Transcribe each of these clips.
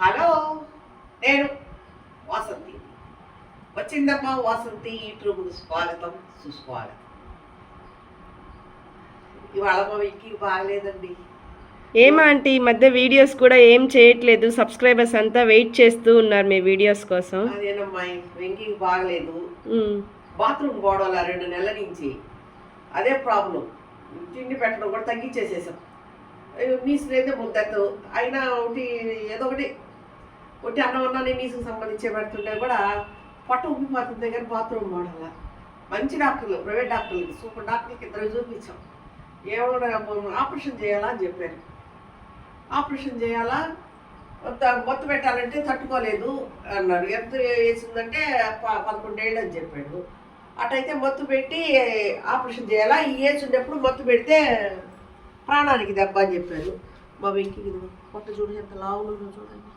Hello, నేను వాసంతి. వచ్చిందమ్మా వాసంతి యూట్యూబ్కు స్వాగతం, సుస్వాగతం. ఇవాళ మా వెంకీ బాగలేదండి. ఏమా ఆంటీ ఈ మధ్య వీడియోస్ కూడా ఏం చేయట్లేదు, సబ్స్క్రైబర్స్ అంతా వెయిట్ చేస్తూ ఉన్నారు మీ వీడియోస్ కోసం. అదేనమ్మా, వెంకీకి బాగలేదు. బాత్రూమ్ గోడవల 2 నెలల నుంచి అదే ప్రాబ్లం. తిండి పెట్టడం కూడా తగ్గించేసేసాం. నీసు లేదా ముద్దతు అయినా ఒకటి ఏదో ఒకటి అన్నం అన్నానే నీసుకు సంబంధించి పెడుతుంటే కూడా పొట్ట ఉబ్బిపోతుంది. కానీ బాత్రూమ్ మోడల్లా మంచి డాక్టర్లు, ప్రైవేట్ డాక్టర్లు, సూపర్ డాక్టర్లకి 2 చూపించాం. ఏమో ఆపరేషన్ చేయాలా అని చెప్పారు. ఆపరేషన్ చేయాలా, మొత్తం పెట్టాలంటే తట్టుకోలేదు అన్నారు. ఎంత వేసిందంటే 11 ఏళ్ళు అని చెప్పాడు. అటైతే మొత్తు పెట్టి ఆపరేషన్ చేయాలా, ఈ ఏజ్ ఉండేప్పుడు మొత్తు పెడితే ప్రాణానికి దెబ్బ అని చెప్పారు. మా వెంకికి పొట్ట చూడు ఎంత లావులు చూడండి.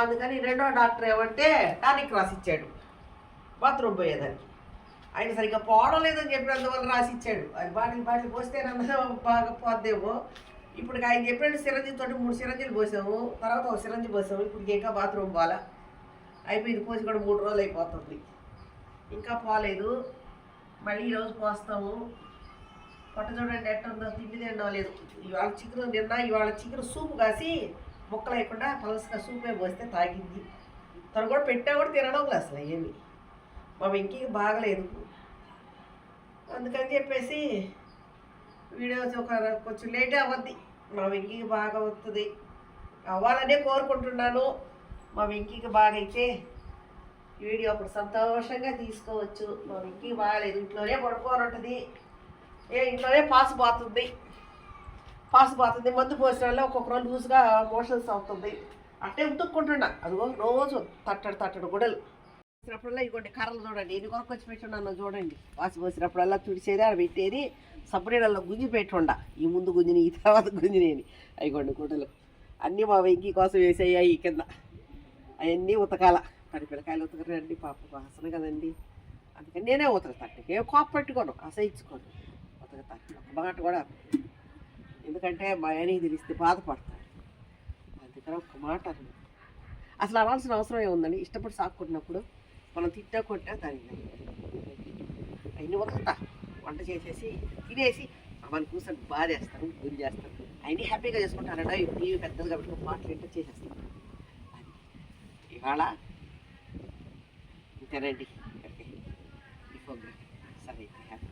అందుకని రెండో డాక్టర్ ఏమంటే టానిక్ రాసిచ్చాడు బాత్రూమ్ పోయేదానికి. ఆయన సరిగ్గా పోవడం లేదని చెప్పినందువల్ల రాసిచ్చాడు. అది బాటిల్ పోస్తే నన్ను బాగా పోద్దేమో. ఇప్పుడు ఆయన చెప్పినట్టు సిరంజితో 3 సిరంజీలు పోసాము, తర్వాత ఒక సిరంజి పోసాము. ఇప్పుడు ఇంకా బాత్రూమ్ పోలా, అయిపోయింది. పోసి కూడా 3 రోజులు అయిపోతుంది, ఇంకా పోలేదు. మళ్ళీ ఈరోజు పోస్తాము. పొట్ట చూడండి ఎట్ట ఉందో, తిండి తినడం లేదు. ఇవాళ చికెన్ సూపు కాసి ముక్కలు వేయకుండా పలసగా సూపే పోస్తే తాగింది. తను కూడా పెట్టా కూడా తినడం లేదు అసలు ఏమి. మా వెంకీకి బాగలేదు, అందుకని చెప్పేసి వీడియోస్ కొంచెం లేటే అవ్వద్ది. మా వెంకీకి బాగా వస్తుంది, అవ్వాలనే కోరుకుంటున్నాను. మా వెంకీకి బాగా అయితే వీడియో అప్పుడు సంతోషంగా తీసుకోవచ్చు. మా వెంకీకి బాగాలేదు, ఇంట్లోనే పడుకోని ఉంటుంది. ఇంట్లోనే పాస్ పోతుంది. మందు పోసిన వల్ల ఒక్కొక్క రోజు లూజ్గా మోషన్స్ అవుతుంది. అట్టే ఉతుక్కుంటున్నా. అదిగో రోజు తట్టడు గుడలు పోసినప్పుడల్లా ఇవ్వండి. కర్రలు చూడండి ఎన్ని కొరకు వచ్చి పెట్టున్నాను చూడండి. వాసి పోసినప్పుడల్లా తుడిచేది, ఆడ పెట్టేది, సబ్బునీళ్ళల్లో గుంజి పెట్టుండ. ఈ ముందు గుంజిని, ఈ తర్వాత గుంజినేని. అయిగోండి గుడ్డలు అన్నీ మా వెంకీ కోసం వేసేయాయి ఈ కింద. అవన్నీ ఉతకాల. పిల్లకాయలు ఉతకరండి, పాప వాసన కదండి. అందుకని నేనే ఉతకతాను. ఏం కోప పెట్టుకోను, అసహించుకోను, ఉతకతాను. ఒక మాట కూడా ఎందుకంటే మా ఆయనకి తెలిస్తే బాధపడతాడు. అందుకని ఒక మాట అసలు అవ్వాల్సిన అవసరం ఏముందని. ఇష్టపడి సాక్కున్నప్పుడు మనం తిట్టా కొట్టా దానికి అవన్నీ ఉతకతా. వంట చేసేసి తినేసి మనం కూర్చొని బాధేస్తాను, గురి చేస్తాను. అవన్నీ హ్యాపీగా చేసుకుంటారట. టీవీ పెద్దగా పెట్టుకుని పాటలు ఏంటో చేసేస్తాను. అది ఇవాళ ఇంతేనండి. ఇక్కడికి సరే హ్యాపీ.